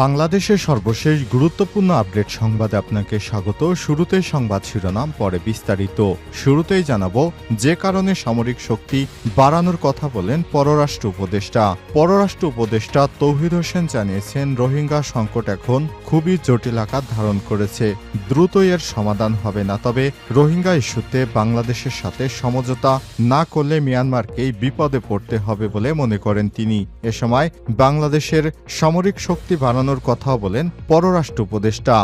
বাংলাদেশের সর্বশেষ গুরুত্বপূর্ণ আপডেট সংবাদে আপনাকে স্বাগত। শুরুতেই সংবাদ শিরোনাম, পরে বিস্তারিত। শুরুতেই জানাবো যে কারণে সামরিক শক্তি বাড়ানোর কথা বলেন পররাষ্ট্র উপদেষ্টা। পররাষ্ট্র উপদেষ্টা তৌহিদ হোসেন জানিয়েছেন, রোহিঙ্গা সংকট এখন খুবই জটিল আকার ধারণ করেছে, দ্রুতই এর সমাধান হবে না। তবে রোহিঙ্গা ইস্যুতে বাংলাদেশের সাথে সমঝোতা না করলে মিয়ানমারকেই বিপদে পড়তে হবে বলে মনে করেন তিনি। এ সময় বাংলাদেশের সামরিক শক্তি বাড়ানোর কথাও বলেন পররাষ্ট্র উপদেষ্টা।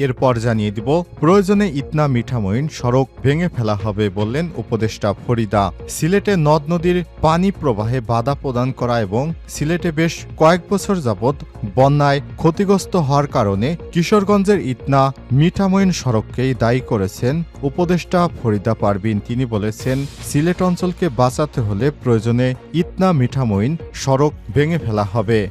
এরপর জানিয়ে দিব, প্রয়োজনে ইতনা মিঠামইন সড়ক ভেঙে ফেলা হবে বললেন উপদেষ্টা ফরিদা। সিলেটে নদ নদীর পানি প্রবাহে বাধা প্রদান করা এবং সিলেটে বেশ কয়েক বছর যাবৎ বন্যায় ক্ষতিগ্রস্ত হওয়ার কারণে কিশোরগঞ্জের ইতনা মিঠামইন সড়ককেই দায়ী করেছেন উপদেষ্টা ফরিদা পারভিন। তিনি বলেছেন, সিলেট অঞ্চলকে বাঁচাতে হলে প্রয়োজনে ইতনা মিঠামইন সড়ক ভেঙে ফেলা হবে।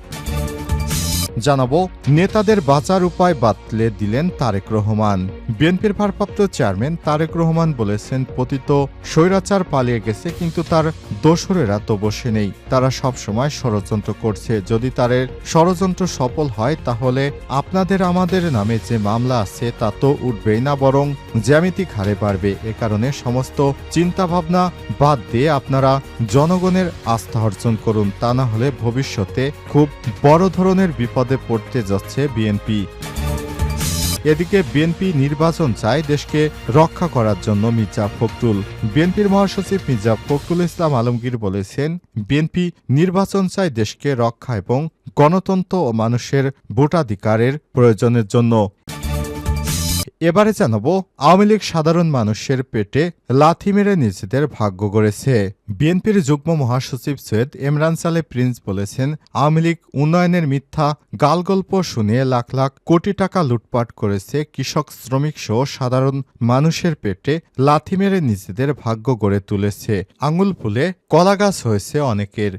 জানাবো, নেতাদের বাঁচার উপায় বাতলে দিলেন তারেক রহমান। বিএনপির ভারপ্রাপ্ত চেয়ারম্যান তারেক রহমান বলেছেন, পতিত স্বৈরাচার পালিয়ে গেছে, কিন্তু তার দোসরেরা তো বসে নেই। তারা সব সময় ষড়যন্ত্র করছে। যদি তাদের ষড়যন্ত্র সফল হয় তাহলে আপনাদের আমাদের নামে যে মামলা আছে তা তো উঠবেই না, বরং জ্যামিতিক হারে বাড়বে। এ কারণে সমস্ত চিন্তাভাবনা বাদ দিয়ে আপনারা জনগণের আস্থা অর্জন করুন, তা না হলে ভবিষ্যতে খুব বড় ধরনের বিপদে পড়তে যাচ্ছে বিএনপি। এদিকে বিএনপি নির্বাচন চায় দেশকে রক্ষা করার জন্য মির্জা ফখরুল। বিএনপির মহাসচিব মির্জা ফখরুল ইসলাম আলমগীর বলেছেন, বিএনপি নির্বাচন চায় দেশকে রক্ষা এবং গণতন্ত্র ও মানুষের ভোটাধিকারের প্রয়োজনের জন্য। এবারে জানাবো, আওয়ামী লীগ সাধারণ মানুষের পেটে লাথি মেরে নিজেদের ভাগ্য গড়েছে। বিএনপির যুগ্ম মহাসচিব সৈয়দ এমরান সালেহ প্রিন্স বলেছেন, আওয়ামী লীগ উন্নয়নের মিথ্যা গালগল্প শুনিয়ে লাখ লাখ কোটি টাকা লুটপাট করেছে, কৃষক শ্রমিক সহ সাধারণ মানুষের পেটে লাথি মেরে নিজেদের ভাগ্য গড়ে তুলেছে, আঙুল ফুলে কলাগাছ হয়েছে অনেকের।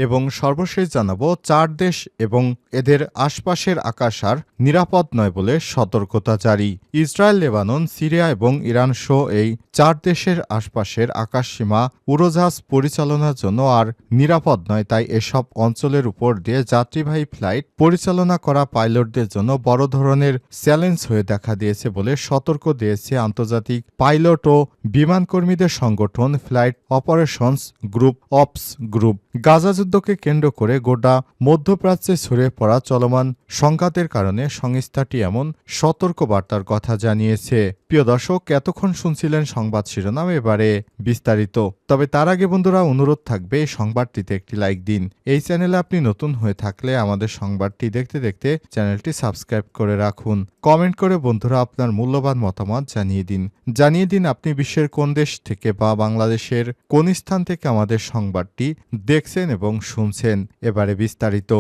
এবং সর্বশেষ জানাবো, 4 দেশ এবং এদের আশপাশের আকাশ আর নিরাপদ নয় বলে সতর্কতা জারি। ইসরায়েল, লেবানন, সিরিয়া এবং ইরান সহ এই 4 দেশের আশপাশের আকাশসীমা উড়োজাহাজ পরিচালনার জন্য আর নিরাপদ নয়। তাই এসব অঞ্চলের উপর দিয়ে যাত্রীবাহী ফ্লাইট পরিচালনা করা পাইলটদের জন্য বড় ধরনের চ্যালেঞ্জ হয়ে দেখা দিয়েছে বলে সতর্ক দিয়েছে আন্তর্জাতিক পাইলট ও বিমানকর্মীদের সংগঠন flight operations group ops group. Gaza যুদ্ধকে কেন্দ্র করে গোটা মধ্যপ্রাচ্যে ছড়িয়ে পড়া চলমান সংঘাতের কারণে সংস্থাটি এমন সতর্কবার্তার কথা জানিয়েছে। প্রিয় দর্শক, এতক্ষণ শুনছিলেন সংবাদ শিরোনাম, এবারে বিস্তারিত। তবে তার আগে বন্ধুরা, অনুরোধ থাকবে এই সংবাদটিতে একটি লাইক দিন। এই চ্যানেলে আপনি নতুন হয়ে থাকলে আমাদের সংবাদটি দেখতে দেখতে চ্যানেলটি সাবস্ক্রাইব করে রাখুন। কমেন্ট করে বন্ধুরা আপনার মূল্যবান মতামত জানিয়ে দিন আপনি বিশ্বের কোন দেশ থেকে বা বাংলাদেশের কোন স্থান থেকে আমাদের সংবাদটি দেখছেন এবং শুনছেন। এবারে বিস্তারিত।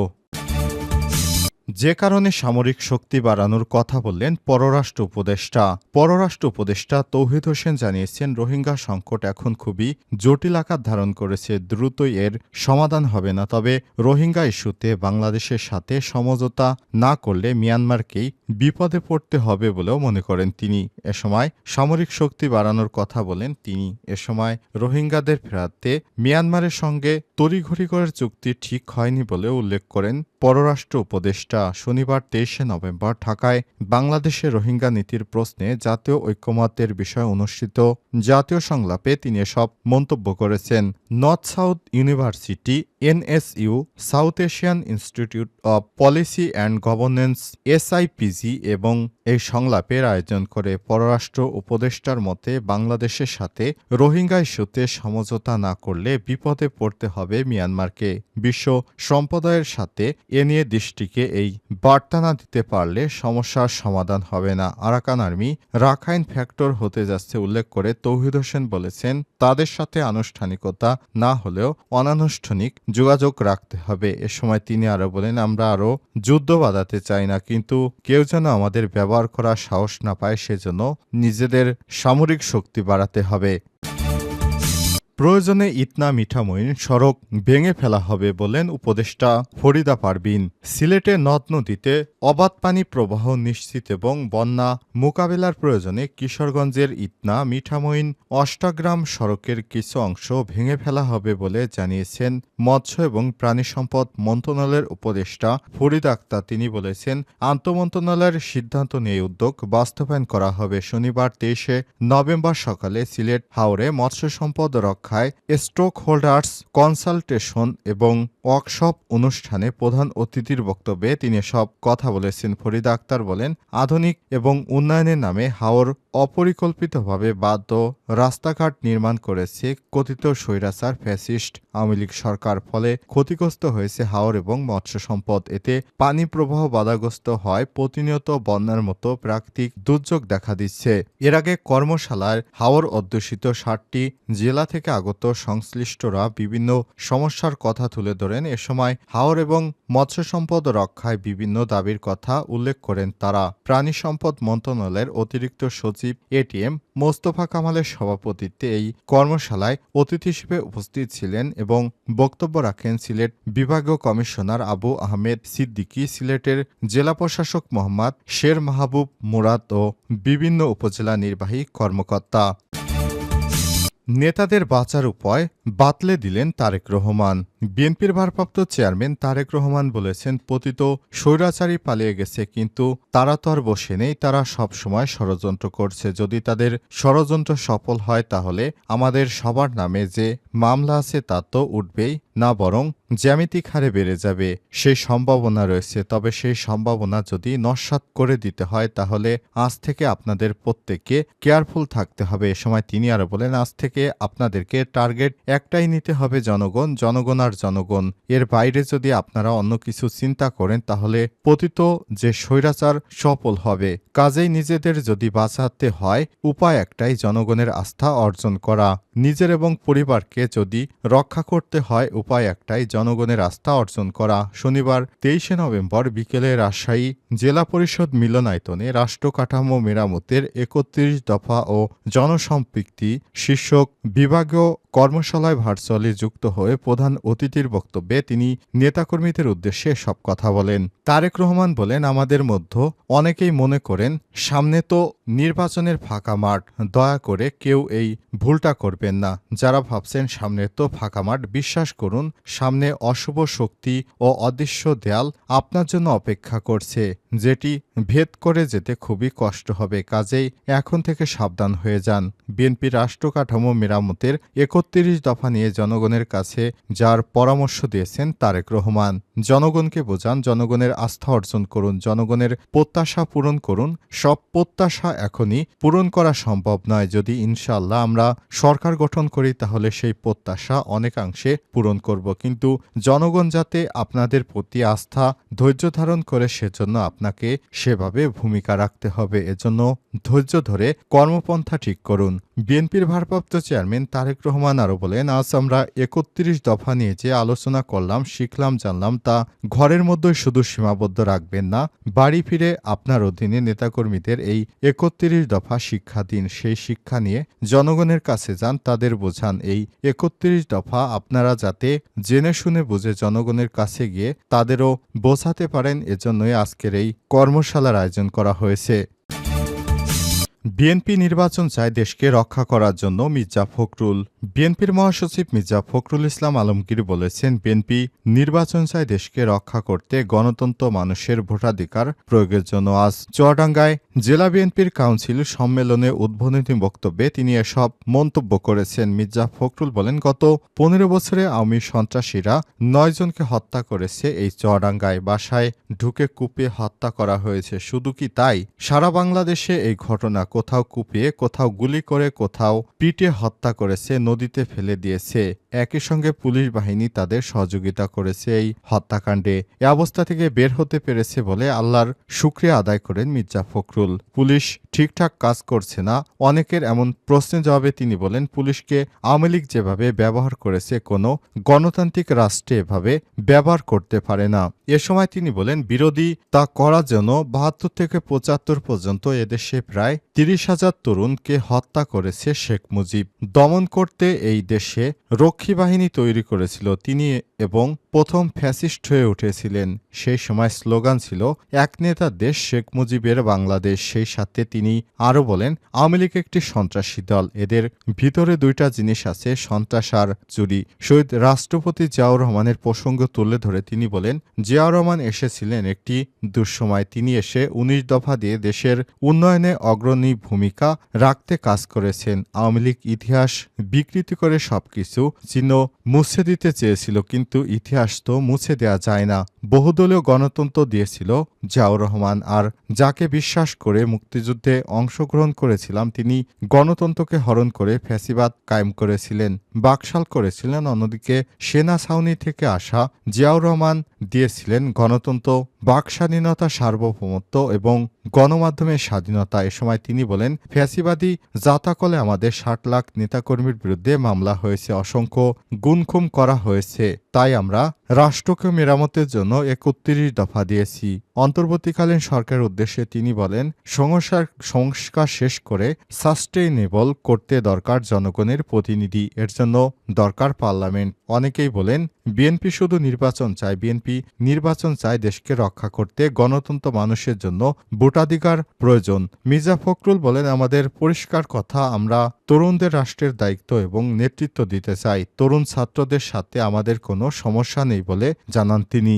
যে কারণে সামরিক শক্তি বাড়ানোর কথা বললেন পররাষ্ট্র উপদেষ্টা। পররাষ্ট্র উপদেষ্টা তৌহিদ হোসেন জানিয়েছেন, রোহিঙ্গা সংকট এখন খুবই জটিল আকার ধারণ করেছে, দ্রুতই এর সমাধান হবে না। তবে রোহিঙ্গা ইস্যুতে বাংলাদেশের সাথে সমঝোতা না করলে মিয়ানমারকেই বিপদে পড়তে হবে বলেও মনে করেন তিনি। এ সময় সামরিক শক্তি বাড়ানোর কথা বলেন তিনি। এ সময় রোহিঙ্গাদের ফেরাতে মিয়ানমারের সঙ্গে তড়িঘড়ি করে চুক্তি ঠিক হয়নি বলে উল্লেখ করেন পররাষ্ট্র উপদেষ্টা। শনিবার 23শে নভেম্বর ঢাকায় বাংলাদেশের রোহিঙ্গা নীতির প্রশ্নে জাতীয় ঐক্যমত্যের বিষয়ে অনুষ্ঠিত জাতীয় সংলাপে তিনি এসব মন্তব্য করেছেন। North South University NSU, South Asian Institute of Policy and Governance SIPG এবং এই সংলাপের আয়োজন করে। পররাষ্ট্র উপদেষ্টার মতে, বাংলাদেশের সাথে রোহিঙ্গা ইস্যুতে সমঝোতা না করলে বিপদে পড়তে হবে মিয়ানমারকে। বিশ্ব সম্প্রদায়ের সাথে এ নিয়ে দৃষ্টিকে এই বার্তা না দিতে পারলে সমস্যার সমাধান হবে না। আরাকান আর্মি রাখাইন ফ্যাক্টর হতে যাচ্ছে উল্লেখ করে তৌহিদ হোসেন বলেছেন, তাদের সাথে আনুষ্ঠানিকতা না হলেও অনানুষ্ঠানিক যোগাযোগ রাখতে হবে। এ সময় তিনি আরো বলেন, আমরা আরো যুদ্ধ বাঁধাতে চাই না, কিন্তু কেউ যেন আমাদের ব্যবহার করার সাহস না পায়, সেজন্য নিজেদের সামরিক শক্তি বাড়াতে হবে। প্রয়োজনে ইটনা মিঠামইন সড়ক ভেঙে ফেলা হবে বলেন উপদেষ্টা ফরিদা পারভিন। সিলেটে নদ নদীতে অবাধ পানি প্রবাহ নিশ্চিত এবং বন্যা মোকাবেলার প্রয়োজনে কিশোরগঞ্জের ইটনা মিঠামইন অষ্টাগ্রাম সড়কের কিছু অংশ ভেঙে ফেলা হবে বলে জানিয়েছেন মৎস্য এবং প্রাণী সম্পদ মন্ত্রণালয়ের উপদেষ্টা ফরিদা আক্তার। তিনি বলেছেন, আন্তঃমন্ত্রণালয়ের সিদ্ধান্ত নিয়ে উদ্যোগ বাস্তবায়ন করা হবে। শনিবার 23 নভেম্বর সকালে সিলেট হাওরে মৎস্য সম্পদ রক্ষায় স্টক হোল্ডার্স কনসালটেশন এবং ওয়ার্কশপ অনুষ্ঠানে প্রধান অতিথির বক্তব্যে তিনি সব কথা বলেছেন। ফরিদা আক্তার বলেন, আধুনিক এবং উন্নয়নের নামে হাওর অপরিকল্পিতভাবে বাধ্য রাস্তাঘাট নির্মাণ করেছে কথিত স্বৈরাচার ফ্যাসিস্ট আওয়ামী লীগ সরকার। ফলে ক্ষতিগ্রস্ত হয়েছে হাওর এবং মৎস্য সম্পদ। এতে পানি প্রবাহ বাধাগ্রস্ত হয়, প্রতিনিয়ত বন্যার মতো প্রাকৃতিক দুর্যোগ দেখা দিচ্ছে। এর আগে কর্মশালায় হাওর অধ্যুষিত 7টি জেলা থেকে আগত সংশ্লিষ্টরা বিভিন্ন সমস্যার কথা তুলে ধরেন। এ সময় হাওর এবং মৎস্য সম্পদ রক্ষায় বিভিন্ন দাবির কথা উল্লেখ করেন তারা। প্রাণী সম্পদ মন্ত্রণালয়ের অতিরিক্ত সচিব এটিএম মোস্তফা কামালের সভাপতিত্বে এই কর্মশালায় অতিথি হিসেবে উপস্থিত ছিলেন এবং বক্তব্য রাখেন সিলেট বিভাগীয় কমিশনার আবু আহমেদ সিদ্দিকী, সিলেটের জেলা প্রশাসক মোহাম্মদ শের মাহবুব মুরাদ ও বিভিন্ন উপজেলা নির্বাহী কর্মকর্তা। নেতাদের বাঁচার উপায় বাতলে দিলেন তারেক রহমান। বিএনপির ভারপ্রাপ্ত চেয়ারম্যান তারেক রহমান বলেছেন, পতিত স্বৈরাচারী পালিয়ে গেছে, কিন্তু তারা তো আর বসে নেই, তারা সবসময় ষড়যন্ত্র করছে। যদি তাদের ষড়যন্ত্র সফল হয় তাহলে আমাদের সবার নামে যে মামলা আছে তা তো উঠবেই না, বরং জ্যামিতিক হারে বেড়ে যাবে। সেই সম্ভাবনা রয়েছে। তবে সেই সম্ভাবনা যদি নস্যাৎ করে দিতে হয় তাহলে আজ থেকে আপনাদের প্রত্যেককে কেয়ারফুল থাকতে হবে। এ সময় তিনি আরো বলেন, আজ থেকে আপনাদেরকে টার্গেট একটাই নিতে হবে, জনগণ, জনগণ আর জনগণ। এর বাইরে যদি আপনারা অন্য কিছু চিন্তা করেন তাহলে পতিত যে স্বৈরাচার সফল হবে। কাজেই নিজেদের যদি বাঁচাতে হয় উপায় একটাই, জনগণের আস্থা অর্জন করা। নিজের এবং পরিবারকে যদি রক্ষা করতে হয় উপায় একটাই, জনগণের আস্থা অর্জন করা। শনিবার 23 নভেম্বর বিকেলে রাজশাহী জেলা পরিষদ মিলনায়তনে রাষ্ট্র কাঠামো মেরামতের 31 দফা ও জনসম্পৃক্তি শীর্ষক বিভাগীয় কর্মশালায় ভার্চুয়ালি যুক্ত হয়ে প্রধান অতিথির বক্তব্যে তিনি নেতাকর্মীদের উদ্দেশ্যে সব কথা বলেন। তারেক রহমান বলেন, আমাদের মধ্যে অনেকেই মনে করেন সামনে তো নির্বাচনের ফাঁকা মাঠ, দয়া করে কেউ এই ভুলটা করবেন না। যারা ভাবছেন সামনে তো ফাঁকা মাঠ, বিশ্বাস করুন সামনে অশুভ শক্তি ও অদৃশ্য দেয়াল আপনার জন্য অপেক্ষা করছে, যেটি ভেদ করে যেতে খুবই কষ্ট হবে। কাজেই এখন থেকে সাবধান হয়ে যান। বিএনপি রাষ্ট্র কাঠামো মেরামতের 31 দফা নিয়ে জনগণের কাছে যার পরামর্শ দিয়েছেন তারেক রহমান। জনগণকে বোঝান, জনগণের আস্থা অর্জন করুন, জনগণের প্রত্যাশা পূরণ করুন। সব প্রত্যাশা এখনই পূরণ করা সম্ভব নয়। যদি ইনশাআল্লাহ আমরা সরকার গঠন করি তাহলে সেই প্রত্যাশা অনেকাংশে পূরণ করব। কিন্তু জনগণ যাতে আপনাদের প্রতি আস্থা ধৈর্য ধারণ করে সেজন্য আপনাকে সেভাবে ভূমিকা রাখতে হবে। এজন্য ধৈর্য ধরে কর্মপন্থা ঠিক করুন। বিএনপির ভারপ্রাপ্ত চেয়ারম্যান তারেক রহমান আরও বলেন, আজ আমরা 31 দফা নিয়ে যে আলোচনা করলাম, শিখলাম, জানলাম তা ঘরের মধ্যেই শুধু সীমাবদ্ধ রাখবেন না। বাড়ি ফিরে আপনার অধীনে নেতাকর্মীদের এই 31 দফা শিক্ষা দিন। সেই শিক্ষা নিয়ে জনগণের কাছে যান, তাদের বোঝান। এই 31 দফা আপনারা যাতে জেনে শুনে বুঝে জনগণের কাছে গিয়ে তাদেরও বোঝাতে পারেন, এজন্যই আজকের এই কর্মশালার আয়োজন করা হয়েছে। বিএনপি নির্বাচন চায় দেশকে রক্ষা করার জন্য মির্জা ফখরুল। বিএনপির মহাসচিব মির্জা ফখরুল ইসলাম আলমগীর বলেছেন, বিএনপি নির্বাচন চায় দেশকে রক্ষা করতে গণতন্ত্র, মানুষের ভোটাধিকার প্রয়োগের জন্য। আজ চুয়াডাঙ্গায় জেলা বিএনপির কাউন্সিল সম্মেলনে উদ্বোধনী বক্তব্যে তিনি এসব মন্তব্য করেছেন। মির্জা ফখরুল বলেন, গত 15 বছরে আওয়ামী সন্ত্রাসীরা 9 জনকে হত্যা করেছে। এই চুয়াডাঙ্গায় বাসায় ঢুকে কুপিয়ে হত্যা করা হয়েছে। শুধু কি তাই, সারা বাংলাদেশে এই ঘটনা কোথাও কুপিয়ে, কোথাও গুলি করে, কোথাও পিটে হত্যা করেছে, নদীতে ফেলে দিয়েছে। একই সঙ্গে পুলিশ বাহিনী তাদের সহযোগিতা করেছে এই হত্যাকাণ্ডে। এ অবস্থা থেকে বের হতে পেরেছে বলে আল্লাহর শুকরিয়া আদায় করেন মির্জা ফখরুল। পুলিশ ঠিকঠাক কাজ করছে না অনেকের এমন প্রশ্নের জবাবে তিনি বলেন, পুলিশকে আওয়ামী লীগ যেভাবে ব্যবহার করেছে কোনো গণতান্ত্রিক রাষ্ট্রে এভাবে ব্যবহার করতে পারে না। এ সময় তিনি বলেন, বিরোধী তা করার জন্য ৭২ থেকে ৭৫ পর্যন্ত এদেশে প্রায় ৩০,০০০ তরুণকে হত্যা করেছে শেখ মুজিব। দমন করতে এই দেশে রক্ষী বাহিনী তৈরি করেছিল তিনি এবং প্রথম ফ্যাসিস্ট হয়ে উঠেছিলেন। সেই সময় স্লোগান ছিল এক নেতা দেশ শেখ মুজিবের বাংলাদেশ। সেই সাথে তিনি আরও বলেন, আওয়ামী লীগ একটি সন্ত্রাসী দল, এদের ভিতরে দুইটা জিনিস আছে, সন্ত্রাস আর চুরি। শহীদ রাষ্ট্রপতি জিয়াউর রহমানের প্রসঙ্গ তুলে ধরে তিনি বলেন, জিয়াউর রহমান এসেছিলেন একটি দুঃসময়। তিনি এসে ১৯ দফা দিয়ে দেশের উন্নয়নে অগ্রণী ভূমিকা রাখতে কাজ করেছেন। আওয়ামী লীগ ইতিহাস বিকৃতি করে সবকিছু চিহ্ন মুছে দিতে চেয়েছিল, কিন্তু ইতিহাস তো মুছে দেয়া যায় না। বহুদলীয় গণতন্ত্র দিয়েছিল জিয়াউর রহমান, আর যাকে বিশ্বাস করে মুক্তিযুদ্ধে অংশগ্রহণ করেছিলাম তিনি গণতন্ত্রকে হরণ করে ফ্যাসিবাদ কায়েম করেছিলেন, বাকশাল করেছিলেন। অন্যদিকে সেনা ছাউনি থেকে আসা জিয়াউর রহমান দিয়েছিলেন গণতন্ত্র, বাকস্বাধীনতা, সার্বভৌমত্ব এবং গণমাধ্যমের স্বাধীনতা। এ সময় তিনি বলেন, ফ্যাসিবাদী জাতাকলে আমাদের ৬০ লাখ নেতাকর্মীর বিরুদ্ধে মামলা হয়েছে, অসংখ্য গুনখুম করা হয়েছে। তাই আমরা রাষ্ট্রকে মেরামতের জন্য ৩১ দফা দিয়েছি। অন্তর্বর্তীকালীন সরকারের উদ্দেশ্যে তিনি বলেন, সংস্কার শেষ করে সাস্টেইনেবল করতে দরকার জনগণের প্রতিনিধি, এর জন্য দরকার পার্লামেন্ট। অনেকেই বলেন বিএনপি শুধু নির্বাচন চায়, বিএনপি নির্বাচন চায় দেশকে রক্ষা করতে, গণতন্ত্র মানুষের জন্য ভোটাধিকার প্রয়োজন। মির্জা ফখরুল বলেন, আমাদের পরিষ্কার কথা, আমরা তরুণদের রাষ্ট্রের দায়িত্ব এবং নেতৃত্ব দিতে চাই। তরুণ ছাত্রদের সাথে আমাদের কোনো সমস্যা নেই বলে জানান তিনি।